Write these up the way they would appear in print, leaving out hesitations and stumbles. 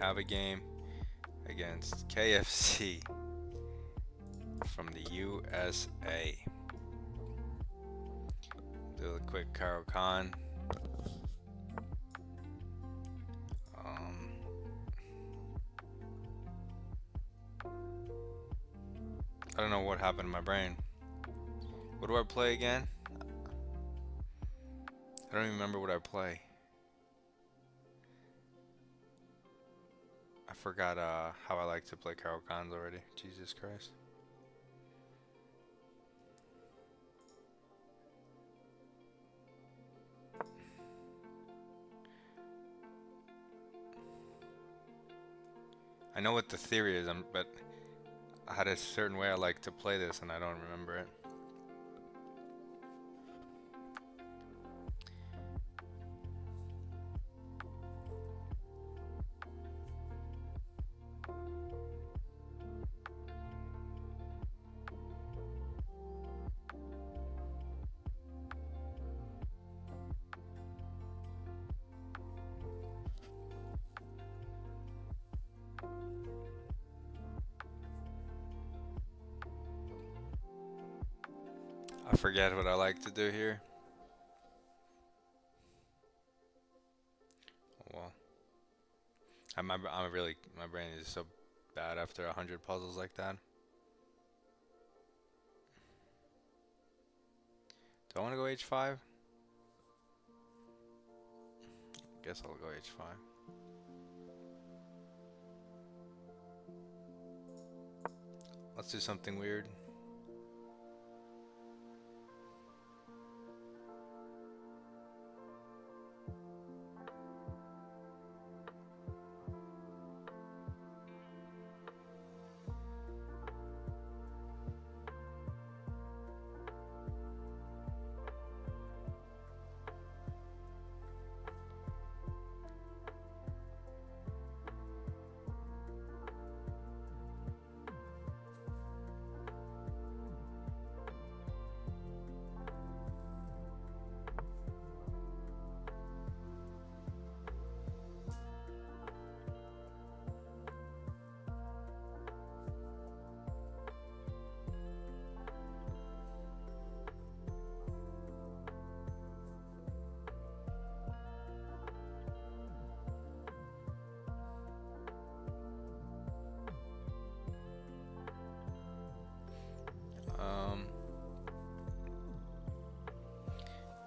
have a game against KFC from the USA. Do a quick Caro Kann. I don't know what happened to my brain. What do I play again? I don't even remember what I play. I forgot how I like to play Caro Kann already. Jesus Christ. I know what the theory is, but I had a certain way I like to play this and I don't remember it. I forget what I like to do here. Well, my brain is so bad after 100 puzzles like that. Do I want to go H5? Guess I'll go H5. Let's do something weird.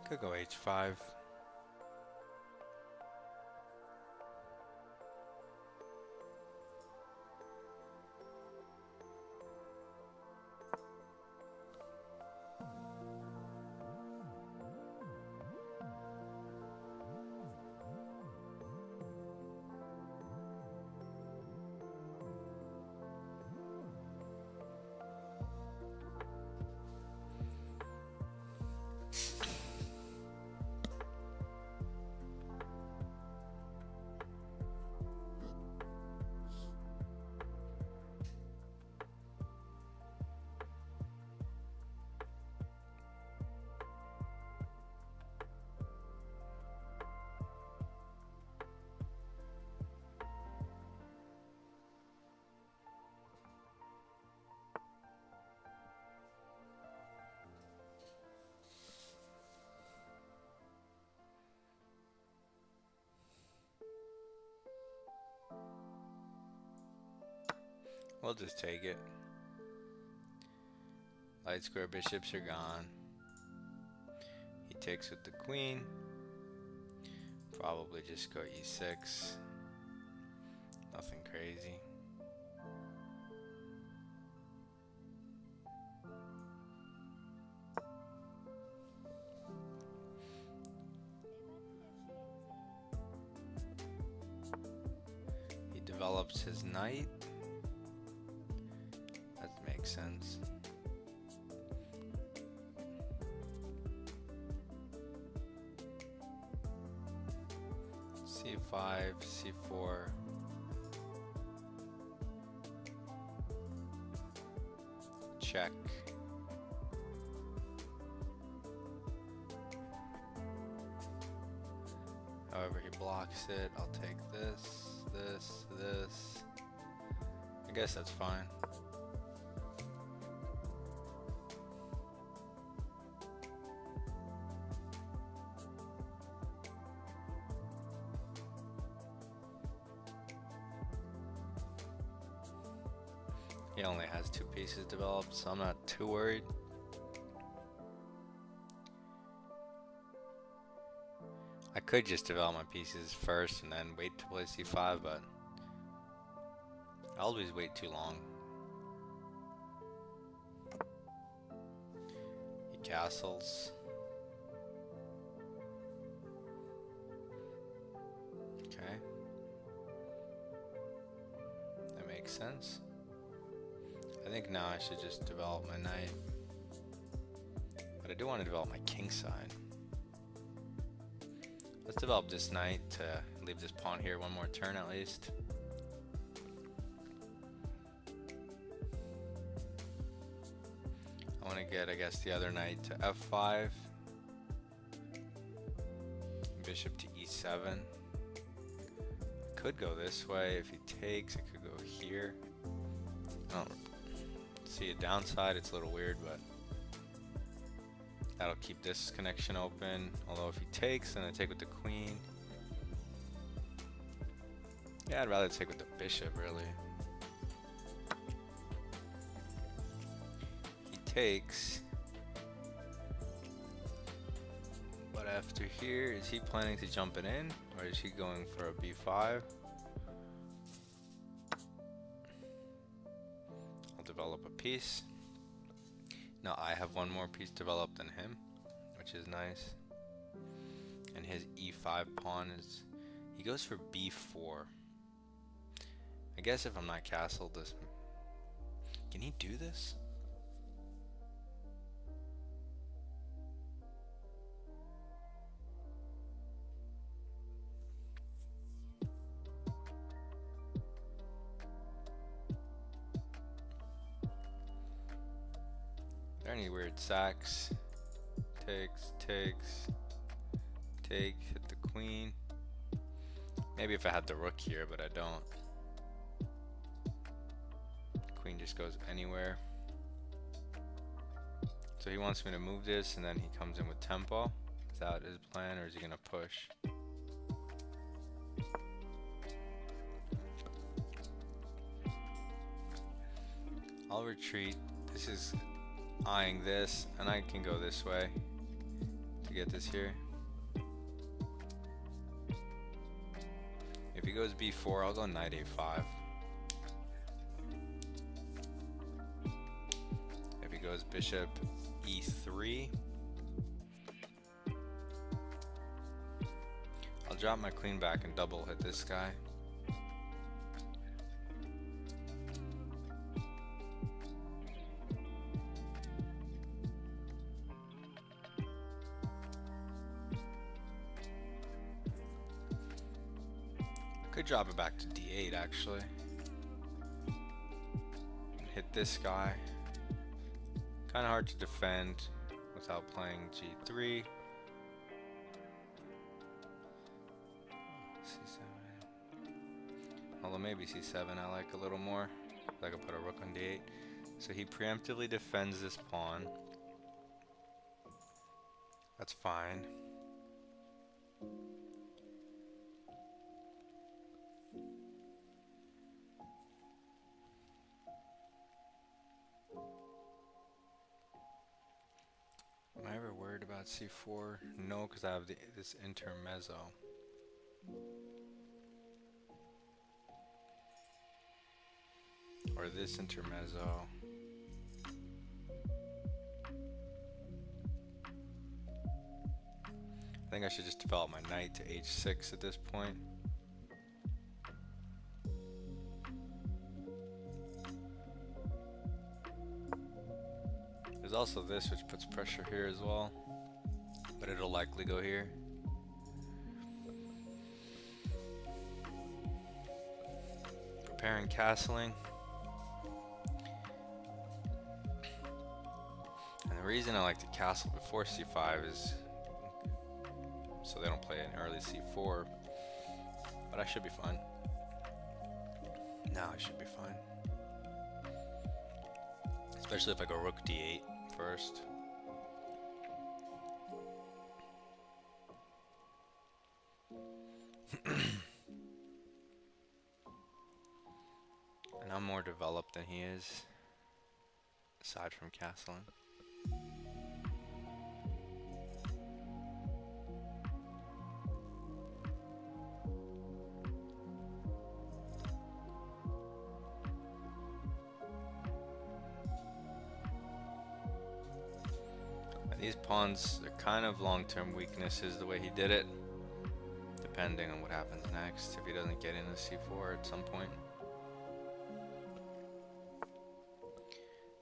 Could go H5. We'll just take it. Light square bishops are gone. He takes with the queen. Probably just go E6. Nothing crazy. He develops his knight. That makes sense. C5, C4. Check. However, he blocks it. I'll take this, this, this. guess that's fine. He only has 2 pieces developed, so I'm not too worried. I could just develop my pieces first and then wait to play c5, but I always wait too long. He castles. Okay. That makes sense. I think now I should just develop my knight. But I do want to develop my king side. Let's develop this knight to leave this pawn here one more turn at least. I want to get, I guess, the other knight to f5. Bishop to e7. Could go this way. If he takes, it could go here. I don't see a downside. It's a little weird, but that'll keep this connection open. Although if he takes, then I take with the queen. Yeah, I'd rather take with the bishop, really. He takes. But after here, is he planning to jump it in? Or is he going for a b5? I'll develop a piece. Now I have one more piece developed than him, which is nice. And his e5 pawn is, he goes for b4. I guess if I'm not castled, this, can he do this? Are there any weird sacks? Takes, take, hit the queen. Maybe if I had the rook here, but I don't. Queen just goes anywhere. So he wants me to move this and then he comes in with tempo. Is that his plan, or is he gonna push? I'll retreat. This is eyeing this, and I can go this way to get this here. If he goes b4, I'll go knight a5. If he goes bishop e3, I'll drop my queen back and double hit this guy. Could drop it back to d8 actually. Hit this guy. Kind of hard to defend without playing g3. c7. Although maybe c7 I like a little more. I could put a rook on d8. So he preemptively defends this pawn. That's fine. Am I ever worried about c4? No, because I have this intermezzo. Or this intermezzo. I think I should just develop my knight to h6 at this point. There's also this, which puts pressure here as well, but it'll likely go here. Preparing castling. And the reason I like to castle before c5 is so they don't play an early c4, but I should be fine. Now I should be fine. Especially if I go rook d8 first. And I'm more developed than he is, aside from castling. These pawns are kind of long-term weaknesses the way he did it, depending on what happens next, if he doesn't get into c4 at some point.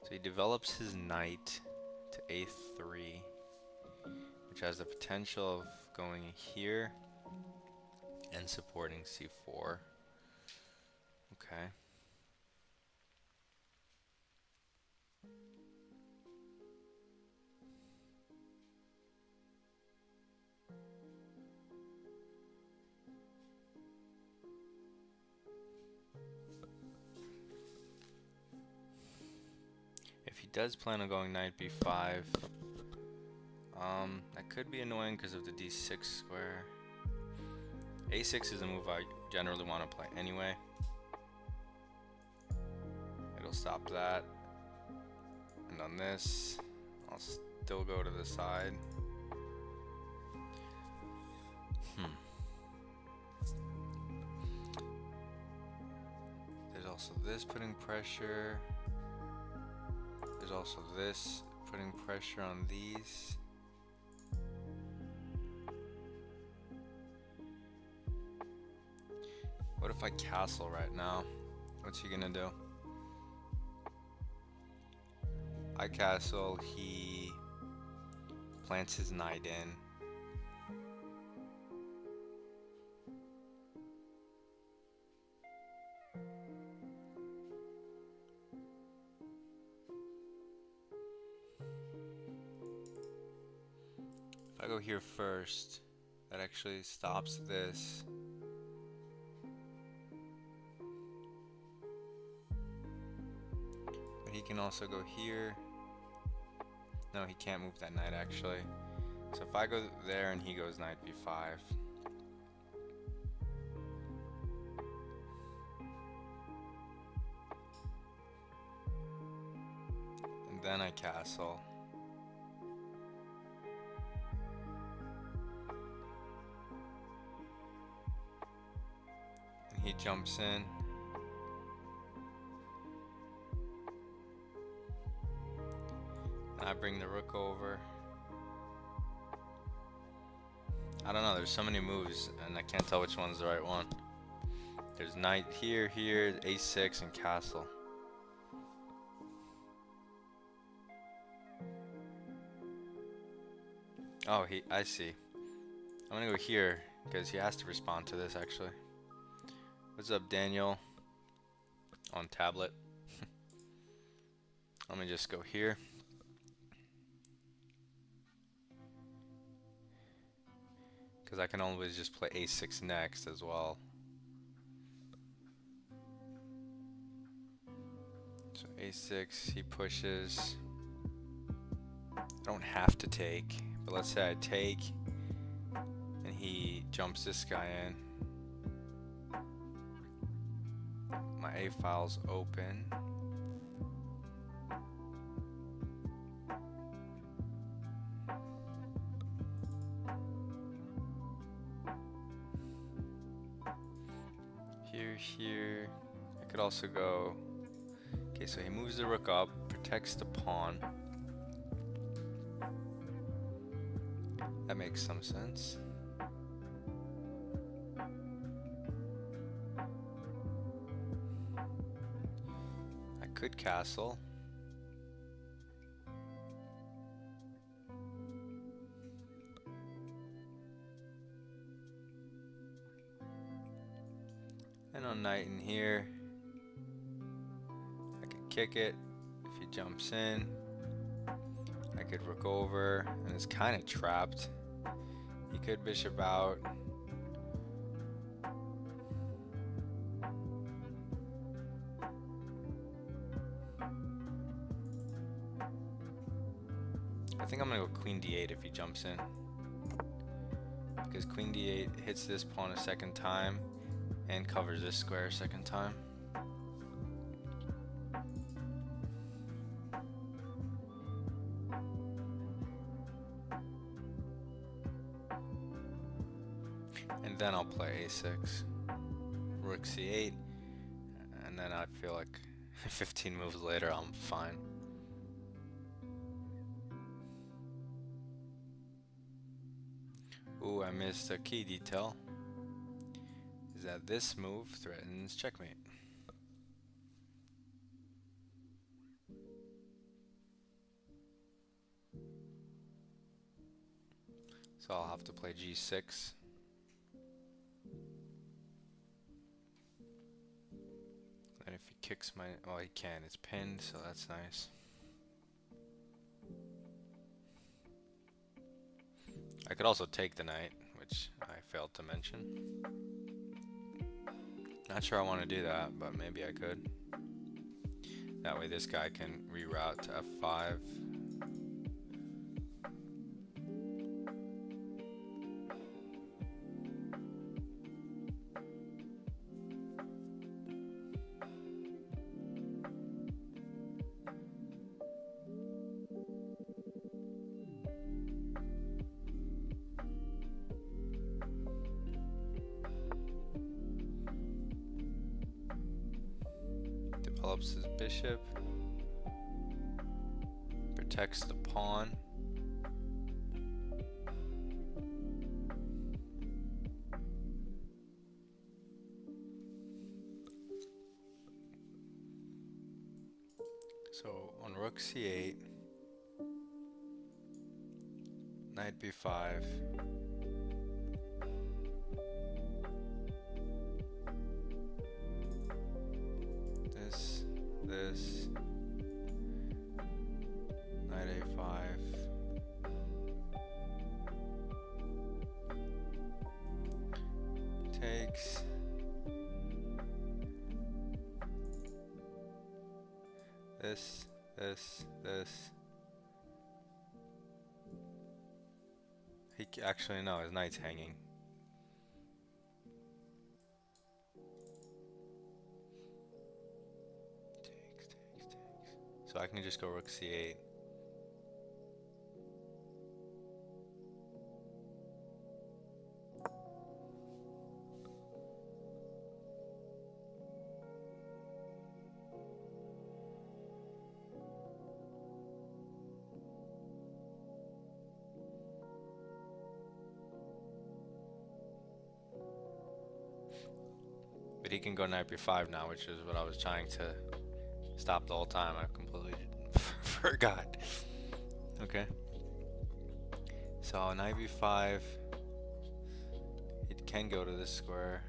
So he develops his knight to a3, which has the potential of going here and supporting c4. Okay. If he does plan on going knight b5, that could be annoying because of the d6 square. a6 is a move I generally want to play anyway. It'll stop that. And on this, I'll still go to the side. There's also this putting pressure. There's also this putting pressure on these. What if I castle right now? What's he gonna do? I castle, he plants his knight in. If I go here first, that actually stops this. But he can also go here. No, he can't move that knight actually. So if I go there and he goes knight b5. And then I castle. And he jumps in. I bring the rook over. I don't know, there's so many moves and I can't tell which one's the right one. There's knight here, a6 and castle. Oh, I see. I'm gonna go here because he has to respond to this actually. What's up, Daniel? On tablet. Let me just go here. Because I can always just play a6 next as well. So a6, he pushes. I don't have to take, but let's say I take and he jumps this guy in. My a file's open. Here, I could also go, okay, so he moves the rook up, protects the pawn. That makes some sense. I could castle. And on knight in here, I could kick it. If he jumps in, I could rook over, and it's kind of trapped. He could bishop out. I think I'm gonna go queen d8 if he jumps in, because queen d8 hits this pawn a second time and covers this square a second time. And then I'll play a6, rook c8, and then I feel like 15 moves later I'm fine. Ooh, I missed a key detail, is that this move threatens checkmate. So I'll have to play g6. And if he kicks my, well, he can, it's pinned, so that's nice. I could also take the knight, which I failed to mention. Not sure I want to do that, but maybe I could. That way this guy can reroute to f5. Develops his bishop, protects the pawn. So on rook c8, knight b5, this, knight a5, takes, this. Actually, no, his knight's hanging. Takes. So I can just go rook c8. But he can go knight b5 now, which is what I was trying to stop the whole time. I completely forgot. Okay. So knight b5. It can go to this square.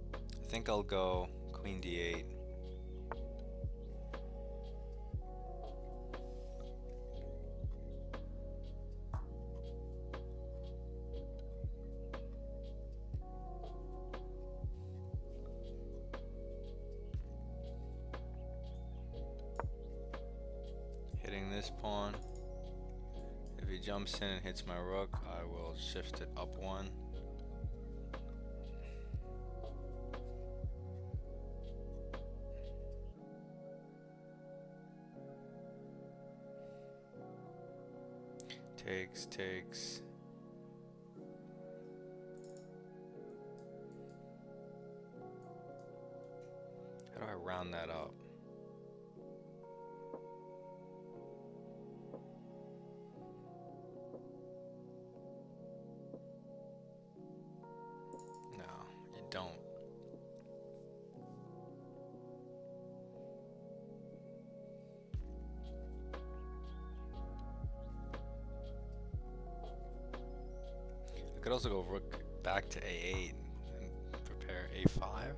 I think I'll go queen d8. Hitting this pawn. If he jumps in and hits my rook, I will shift it up one. Takes. How do I round that up? No, you don't. I could also go rook back to a8 and prepare a5.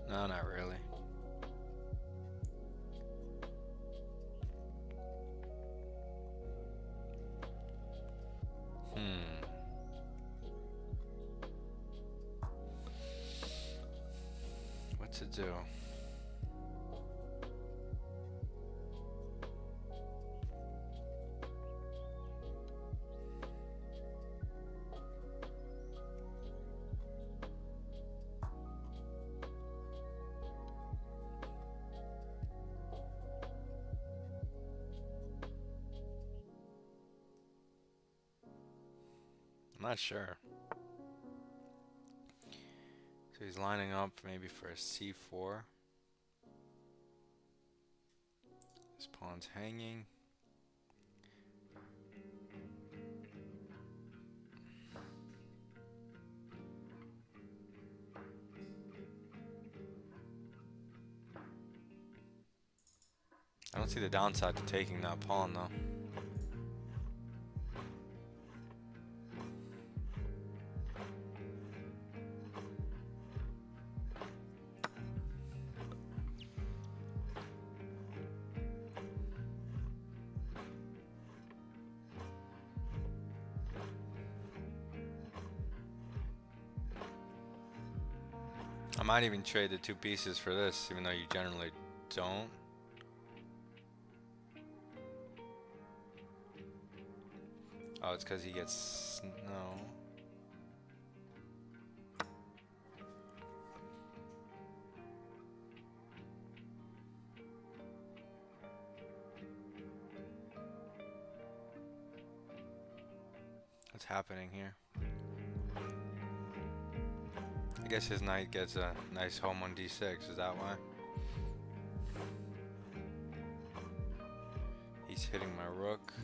No, not really. What to do? not sure. So he's lining up maybe for a c4. His pawn's hanging. I don't see the downside to taking that pawn though. I might even trade the 2 pieces for this, even though you generally don't. Oh, it's because he gets no. What's happening here? I guess his knight gets a nice home on d6, is that why? He's hitting my rook.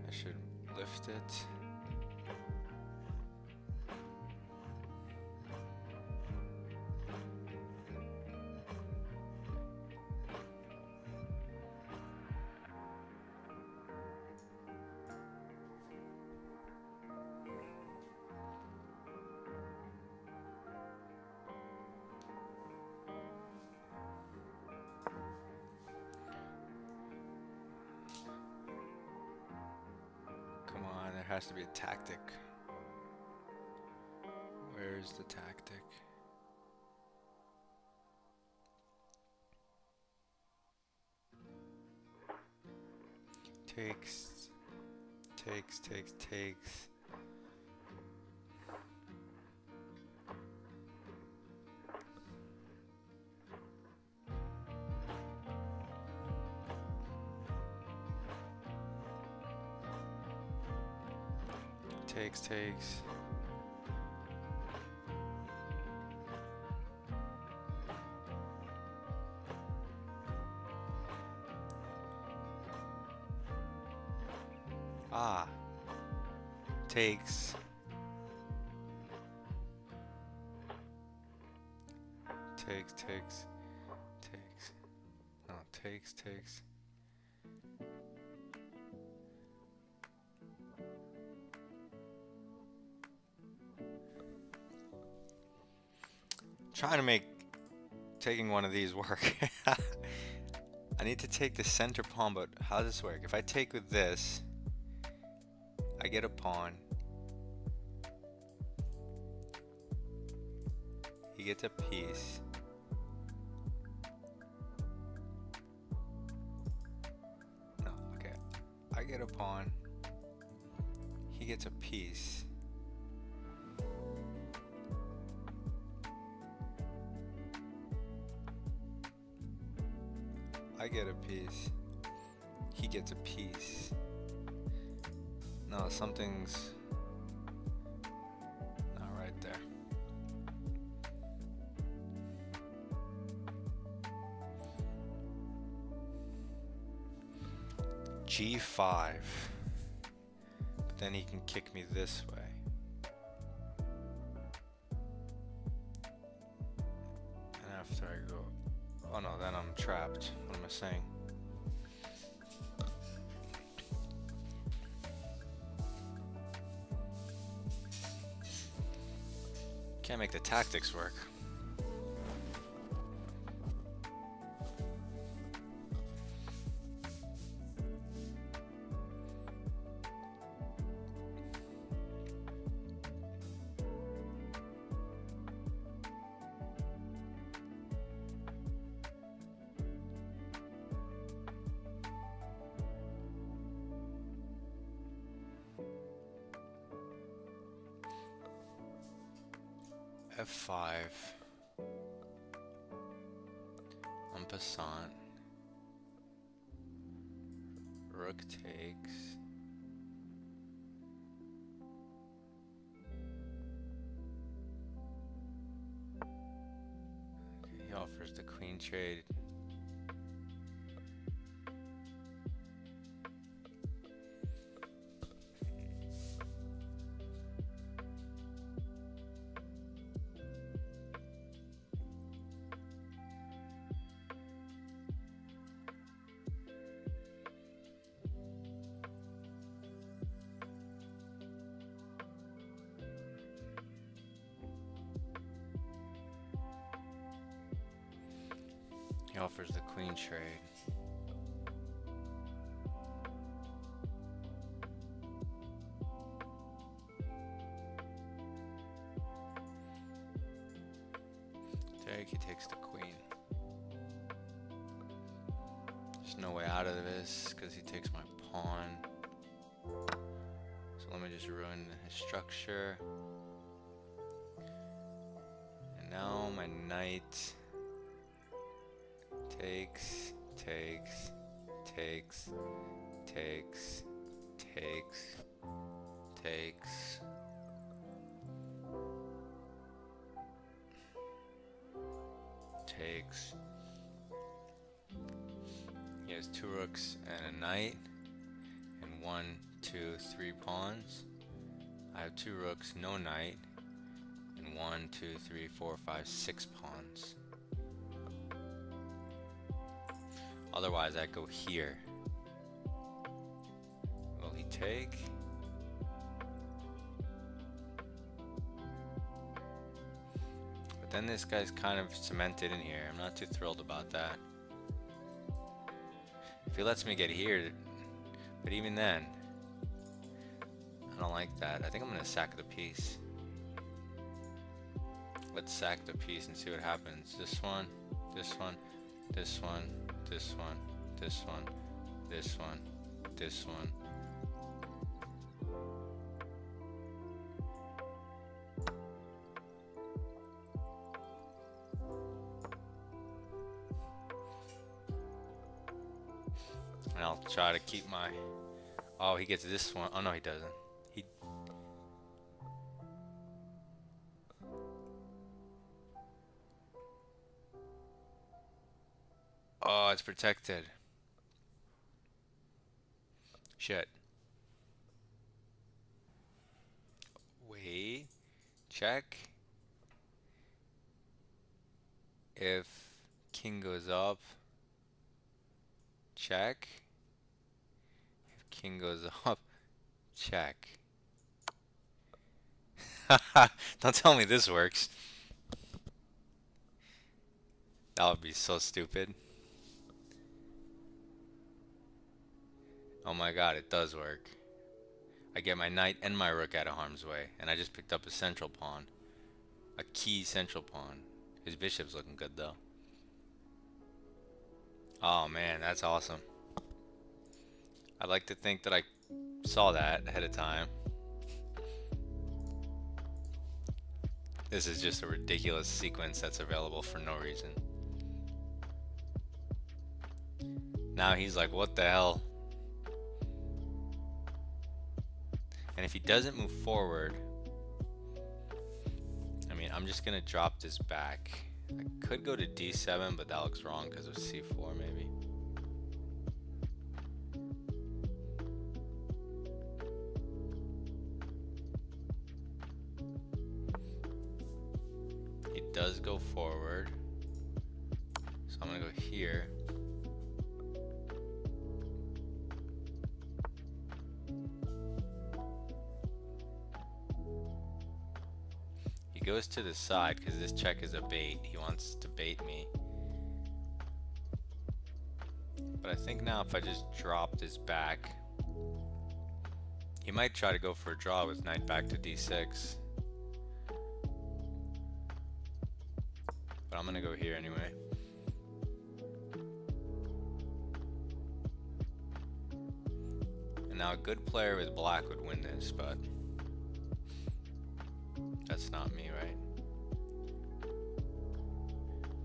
I should lift it. There has to be a tactic. Where's the tactic? Takes. Takes. Ah. Takes. No, takes. Trying to make taking one of these work. I need to take the center pawn, but how does this work? If I take with this, I get a pawn. He gets a piece. No, okay. I get a pawn. He gets a piece. I get a piece. He gets a piece. No, something's not right there. G5. But then he can kick me this way. And after I go... Oh no, then I'm trapped. What am I saying? Can't make the tactics work. F5. En passant. Rook takes. offers the queen trade. He offers the queen trade. Take, he takes the queen. There's no way out of this because he takes my pawn. So let me just ruin his structure. And now my knight takes, takes, takes, takes, takes, takes. Takes. He has 2 rooks and a knight, and 1, 2, 3 pawns. I have 2 rooks, no knight, and 1, 2, 3, 4, 5, 6 pawns. Otherwise, I go here. Will he take? But then this guy's kind of cemented in here. I'm not too thrilled about that. If he lets me get here, but even then, I don't like that. I think I'm gonna sack the piece. Let's sack the piece and see what happens. This one, this one, this one, this one, this one, this one, this one. And I'll try to keep my... Oh, he gets this one. Oh, no, he doesn't. He... Oh, it's protected. Shit. Wait. Check. If king goes up. Check. If king goes up. Check. Don't tell me this works. That would be so stupid. Oh my god, it does work. I get my knight and my rook out of harm's way, and I just picked up a central pawn. A key central pawn. His bishop's looking good though. Oh man, that's awesome. I'd like to think that I saw that ahead of time. This is just a ridiculous sequence that's available for no reason. Now he's like, what the hell? And if he doesn't move forward, I mean, I'm just gonna drop this back. I could go to d7, but that looks wrong because of c4 maybe. He does go forward, so I'm gonna go here. Goes to the side because this check is a bait. He wants to bait me. But I think now if I just drop this back, he might try to go for a draw with knight back to d6. But I'm gonna go here anyway. And now a good player with black would win this, but that's not me, right?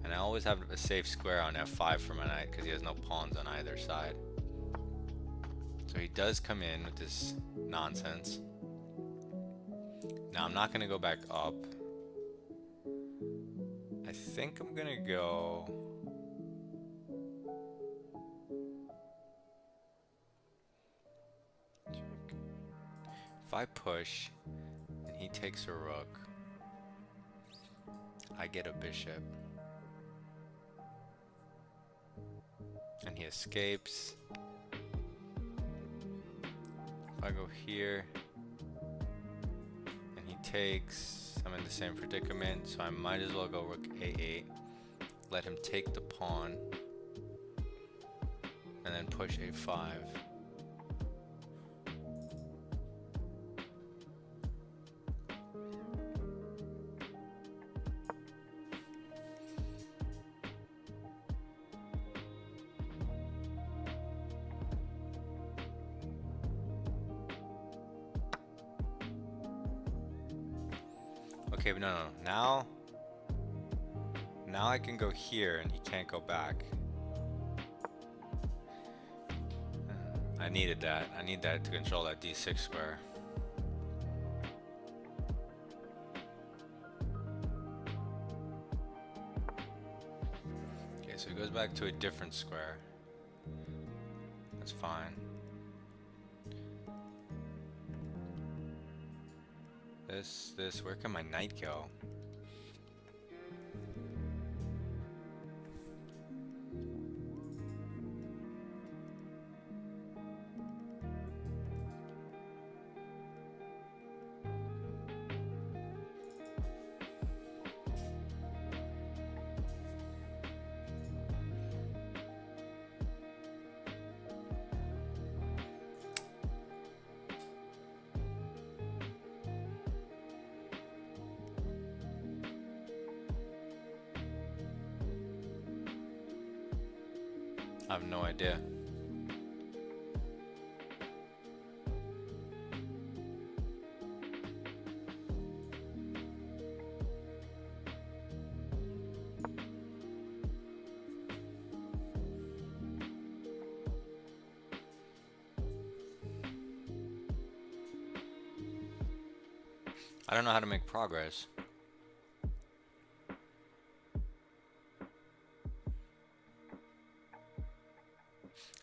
And I always have a safe square on f5 for my knight because he has no pawns on either side. So he does come in with this nonsense. Now I'm not going to go back up. I I think I'm gonna go. Check. If I push and he takes a rook, I get a bishop. And he escapes. If I go here and he takes, I'm in the same predicament, so I might as well go rook a8, let him take the pawn, and then push a5. Okay, but no. Now I can go here and he can't go back. I needed that. I need that to control that d6 square. Okay, so he goes back to a different square. That's fine. Where can my knight go? I have no idea. I don't know how to make progress.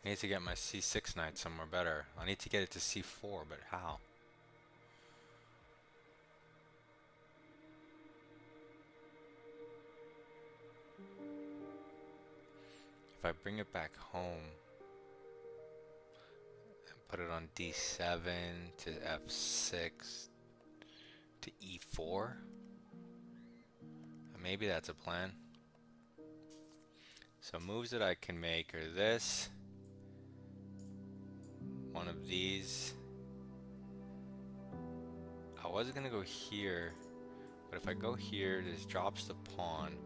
I need to get my c6 knight somewhere better. I need to get it to c4, but how? If I bring it back home and put it on d7 to f6 to e4, maybe that's a plan. So moves that I can make are this. One of these. I was gonna go here, but if I go here, this drops the pawn.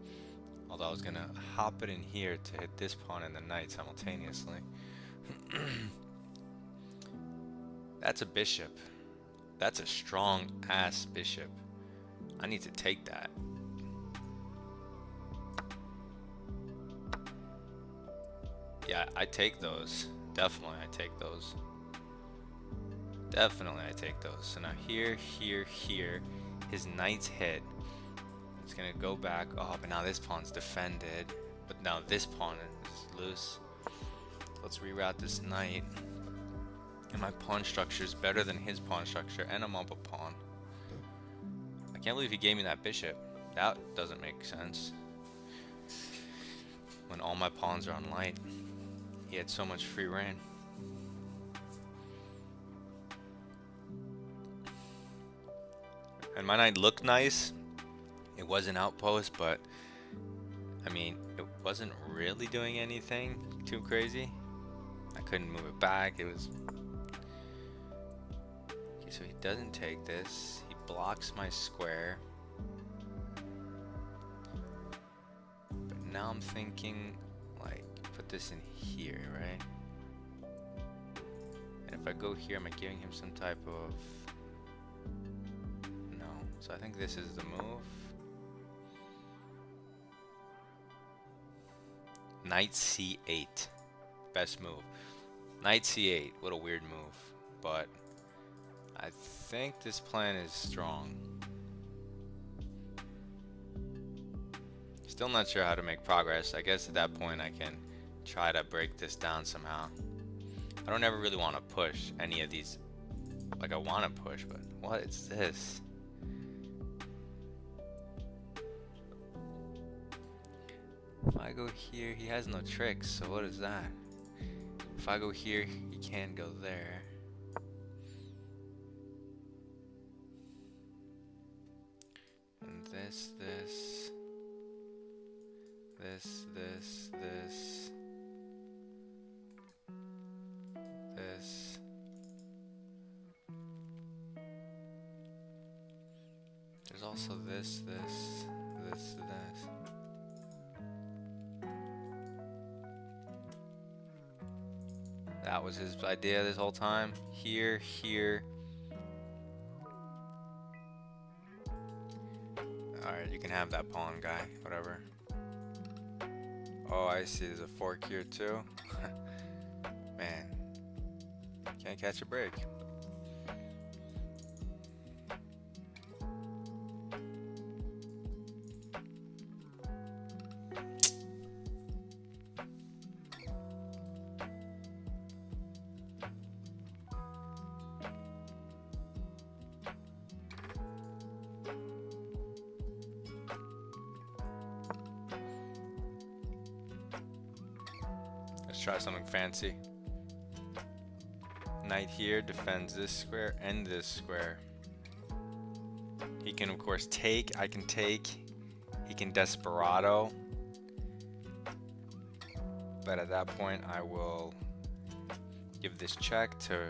Although I was gonna hop it in here to hit this pawn and the knight simultaneously. That's a bishop. That's a strong ass bishop. I need to take that. Yeah, I take those. Definitely I take those. Definitely I take those. So now here, here, here, his knight's hit. It's gonna go back. Oh, but now this pawn's defended. But now this pawn is loose. Let's reroute this knight. And my pawn structure is better than his pawn structure, and I'm up a pawn. I can't believe he gave me that bishop. That doesn't make sense. When all my pawns are on light, he had so much free reign. And my knight looked nice. It was an outpost, but I mean, it wasn't really doing anything too crazy. I couldn't move it back. It was... Okay, so he doesn't take this. He blocks my square. But now I'm thinking, like, put this in here, right? And if I go here, am I giving him some type of... No. So I think this is the move. Knight c8. Best move. Knight c8. What a weird move. But I think this plan is strong. Still not sure how to make progress. I guess at that point I can try to break this down somehow. I don't ever really want to push any of these. Like, I want to push, but what is this? If I go here, he has no tricks, so what is that? If I go here, he can't go there. And this, this, this, this, this, this. There's also this, this, this, this. That was his idea this whole time. Here, here. Alright, you can have that pawn, guy. Whatever. Oh, I see. There's a fork here, too. Man. Can't catch a break. Let's try something fancy. Knight here defends this square and this square. He can of course take, I can take, he can desperado. But at that point I will give this check to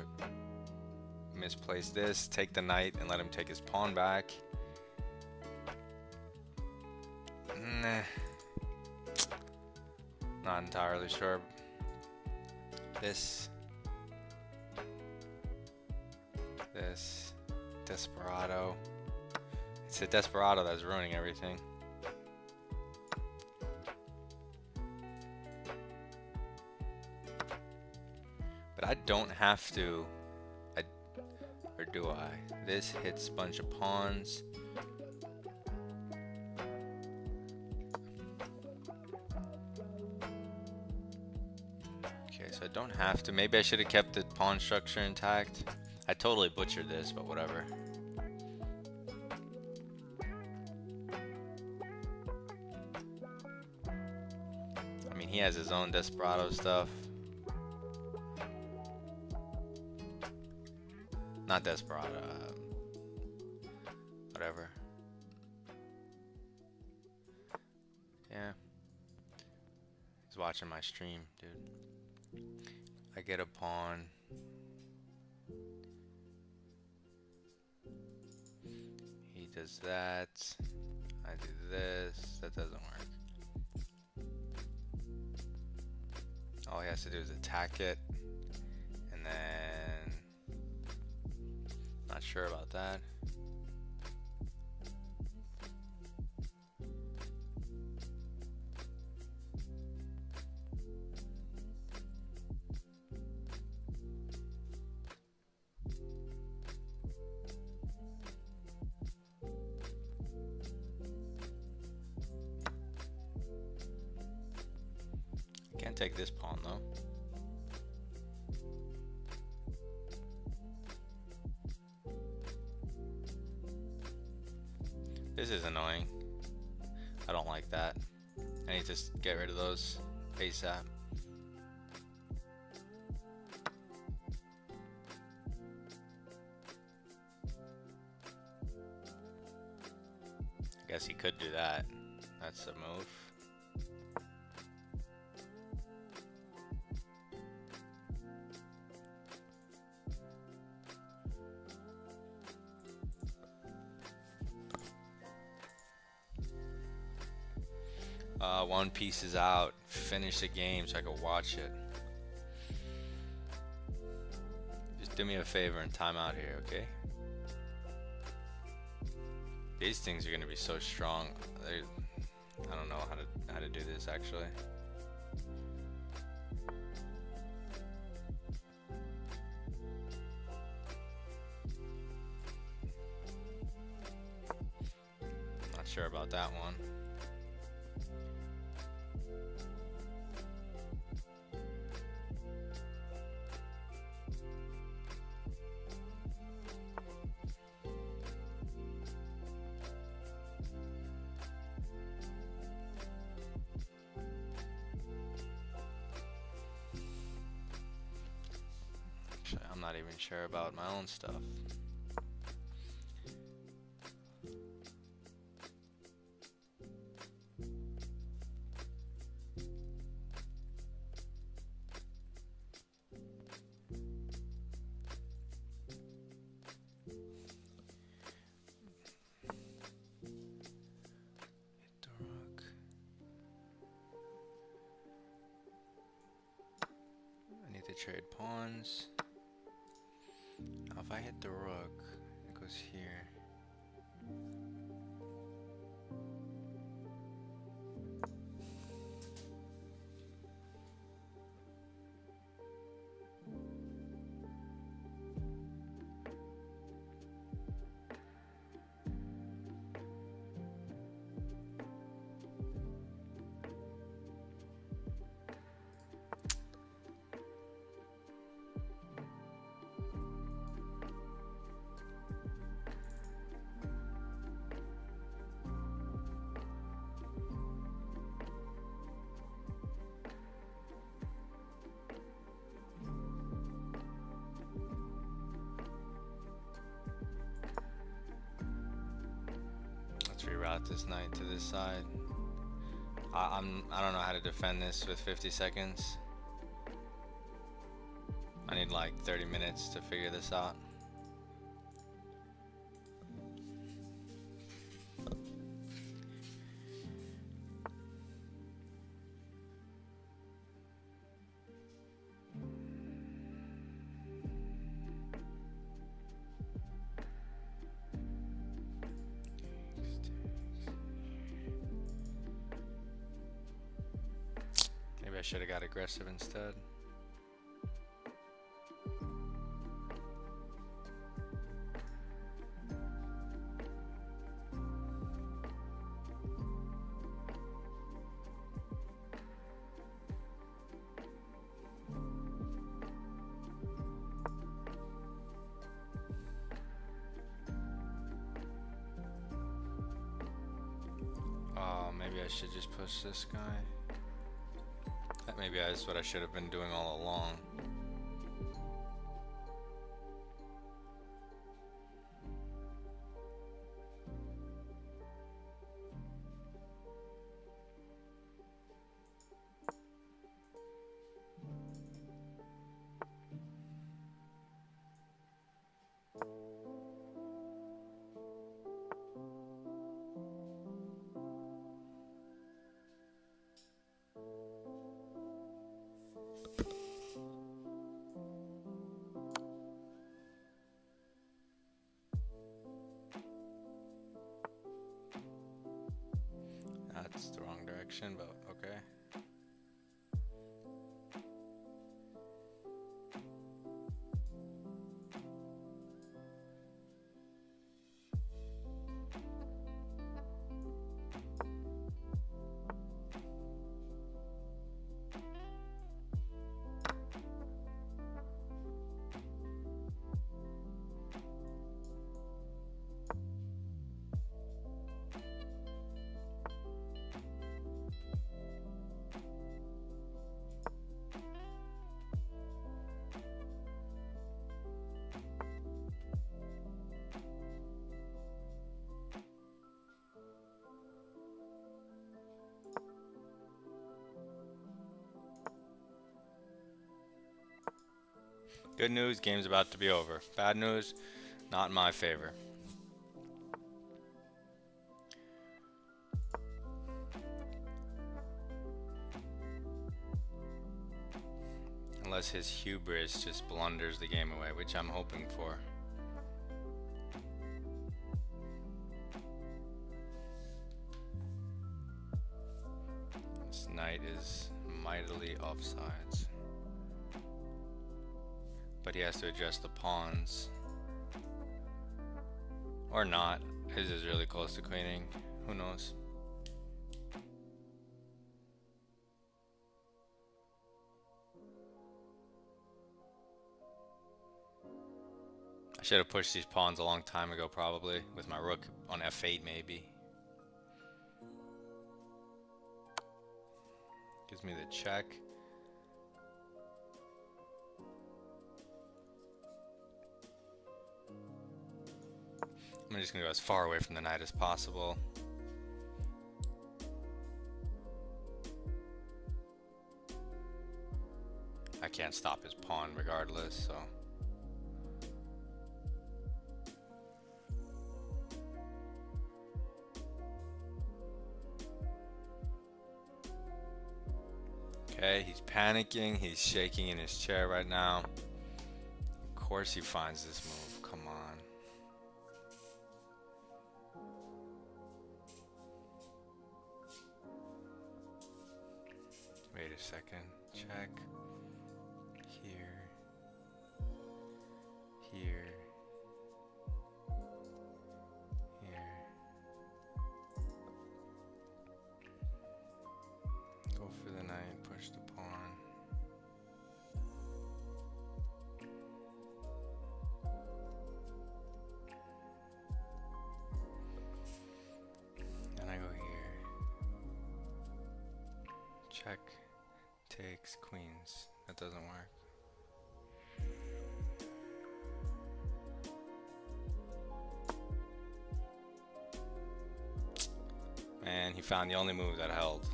misplace this, take the knight and let him take his pawn back. Nah. Not entirely sure. This, desperado. It's a desperado that's ruining everything. But I don't have to, or do I? This hits a bunch of pawns. Okay, so I don't have to. Maybe I should have kept the pawn structure intact. I totally butchered this, but whatever. I mean, he has his own desperado stuff. Not desperado, whatever. Yeah. He's watching my stream, dude. I get a pawn. He does that. I do this. That doesn't work. All he has to do is attack it. And then... Not sure about that. Can't take this pawn though. This is annoying. I don't like that. I need to get rid of those ASAP. I guess he could do that. That's a move. One piece is out. Finish the game so I can watch it. Just do me a favor and time out here, okay? These things are gonna be so strong. I don't know how to do this actually. Not sure about that one. not even sure about my own stuff. Trade pawns. Now if I hit the rook, it goes here. Reroute this knight to this side. I don't know how to defend this with 50 seconds. I need like 30 minutes to figure this out. Maybe I should have got aggressive instead. Maybe I should just push this guy. Maybe that's what I should have been doing all along. That's the wrong direction, but okay. Good news, game's about to be over. Bad news, not in my favor. Unless his hubris just blunders the game away, which I'm hoping for. This knight is mightily offsides. But he has to adjust the pawns. Or not. His is really close to queening. Who knows? I should have pushed these pawns a long time ago, probably. With my rook on f8, maybe. Gives me the check. just gonna go as far away from the knight as possible. I can't stop his pawn regardless, so. Okay, he's panicking, he's shaking in his chair right now. Of course he finds this move, come on. Wait a second, check. Here. Here. Here. Go for the knight, push the pawn. Then I go here. Check. Takes queens. That doesn't work. Man, he found the only move that held.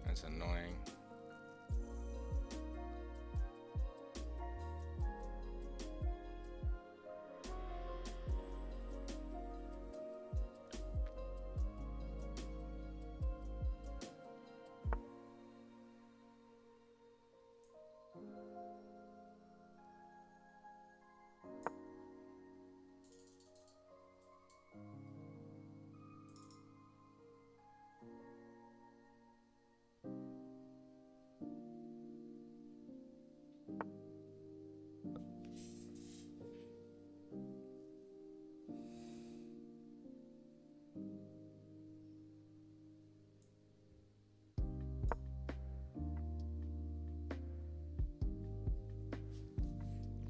That's annoying.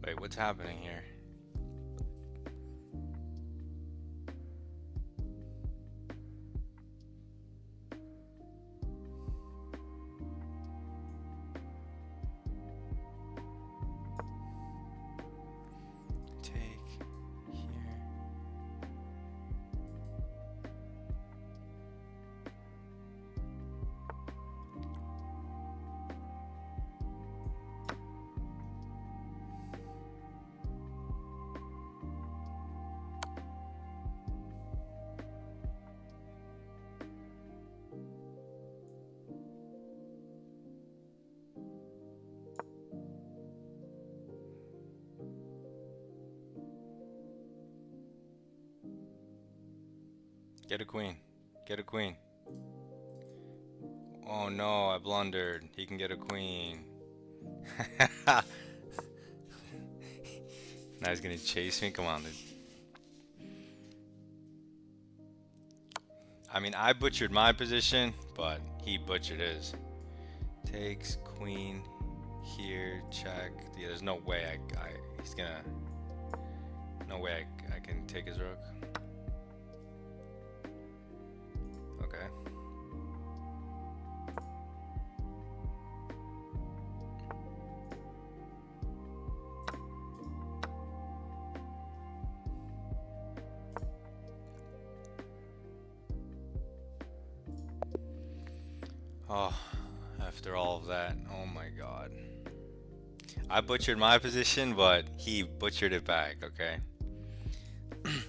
Wait, what's happening here? Take here. Get a queen. Get a queen. Oh no, I blundered. He can get a queen. Now he's gonna chase me? Come on, dude. I mean, I butchered my position, but he butchered his. Takes queen here, check. Yeah, there's no way he's gonna. No way I can take his rook. Okay. Oh, after all of that, oh my god. I butchered my position, but he butchered it back, okay?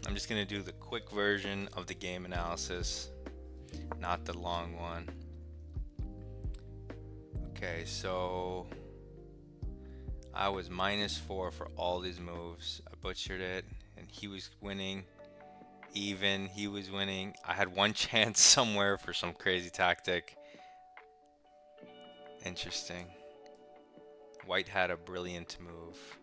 I'm just gonna do the quick version of the game analysis, not the long one. Okay, so I was -4 for all these moves. I butchered it, and he was winning. Even, he was winning. I had one chance somewhere for some crazy tactic. Interesting. White had a brilliant move.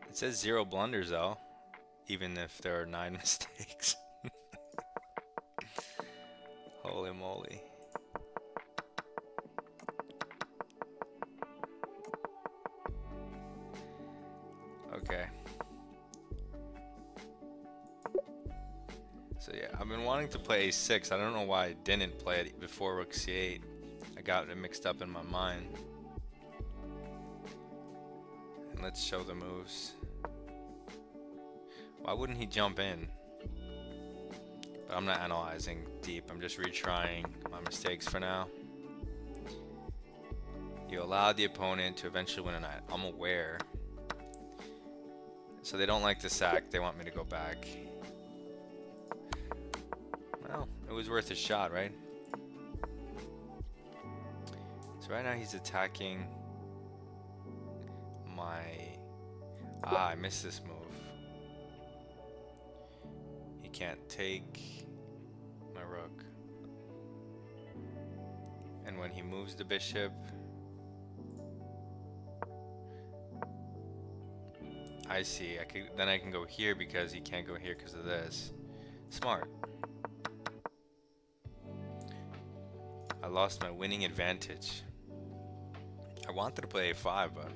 It says 0 blunders though, even if there are 9 mistakes. Holy moly. Okay. So yeah, I've been wanting to play a6. I don't know why I didn't play it before rook c8. I got it mixed up in my mind. And let's show the moves. Why wouldn't he jump in? But I'm not analyzing deep. I'm just retrying my mistakes for now. You allow the opponent to eventually win a knight. I'm aware. So they don't like the sack. They want me to go back. Well, it was worth a shot, right? So right now he's attacking my... I missed this move. He can't take my rook. And when he moves the bishop, I see. Then I can go here because he can't go here because of this. Smart. I lost my winning advantage. I wanted to play a5, but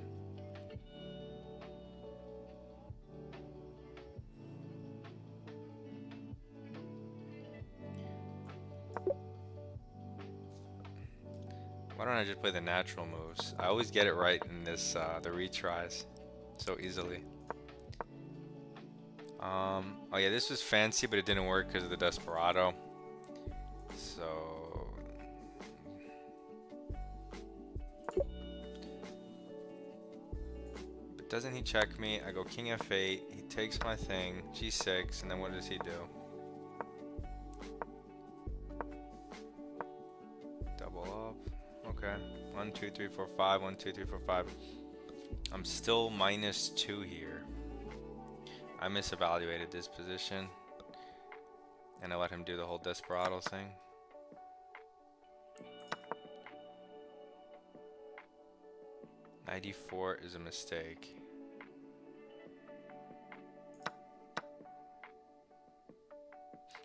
why don't I just play the natural moves? I always get it right in this the retries so easily. Oh yeah, this was fancy, but it didn't work because of the Desperado. So but doesn't he check me? I go King F8. He takes my thing, G6, and then what does he do? Double up. Okay. 1, 2, 3, 4, 5. 1, 2, 3, 4, 5. I'm still -2 here. I misevaluated this position, and I let him do the whole Desperado thing. '94 is a mistake.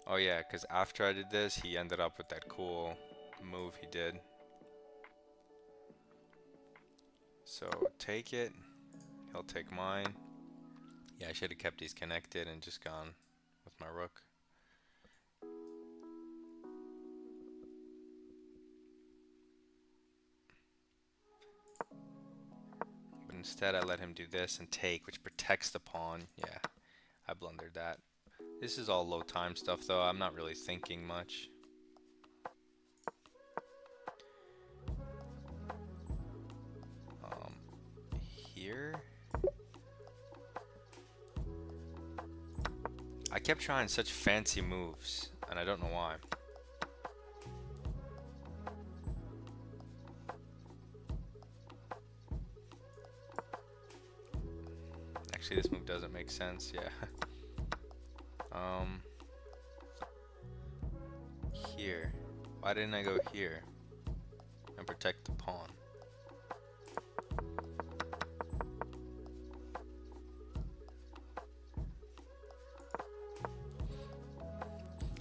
Oh yeah, because after I did this, he ended up with that cool move he did. So take it, he'll take mine. Yeah, I should have kept these connected and just gone with my rook. But instead I let him do this and take, which protects the pawn. Yeah, I blundered that. This is all low time stuff though. I'm not really thinking much. Here? I kept trying such fancy moves, and I don't know why. Actually, this move doesn't make sense, yeah. Here. Why didn't I go here and protect the pawn?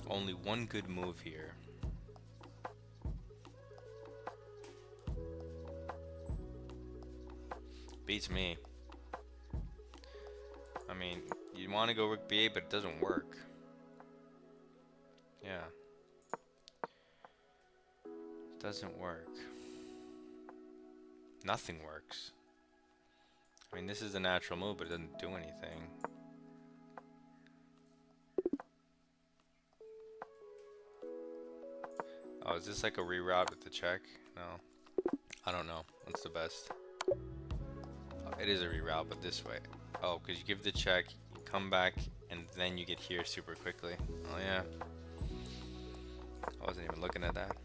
Only one good move here. Beats me. I mean, you want to go rook b8, but it doesn't work. Yeah. It doesn't work. Nothing works. I mean, this is a natural move, but it doesn't do anything. Oh, is this like a reroute with the check? No. I don't know. What's the best? Oh, it is a reroute, but this way. Oh, because you give the check, you come back, and then you get here super quickly. Oh, yeah. I wasn't even looking at that.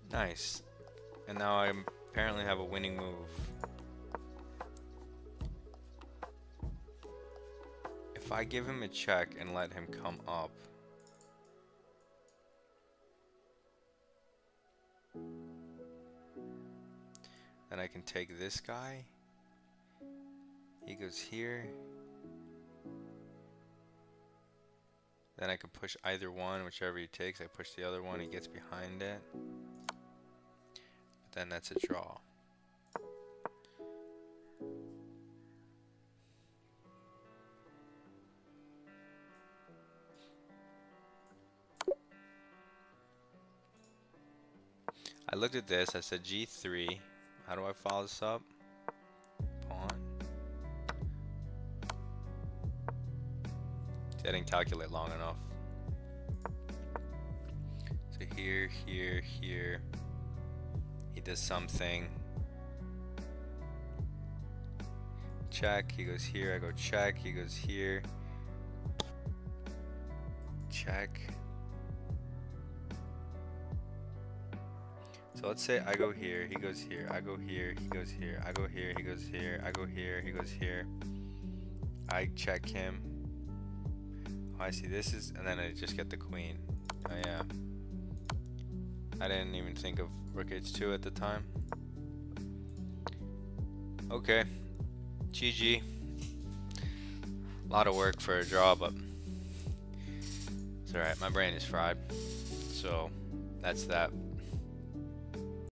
Nice. And now I apparently have a winning move. If I give him a check and let him come up, then I can take this guy. He goes here. Then I can push either one, whichever he takes. I push the other one, he gets behind it. But then that's a draw. I looked at this, I said G3. How do I follow this up? Pawn. See, I didn't calculate long enough. So here, here, here. He does something. Check. He goes here. I go check. He goes here. Check. So let's say I go here, he goes here, I go here, he goes here, I go here, he goes here, I go here, he goes here. I check him. Oh, I see this is, and then I just get the queen. Oh yeah. I didn't even think of rook h2 at the time. Okay. GG. A lot of work for a draw, but it's alright. My brain is fried. So that's that.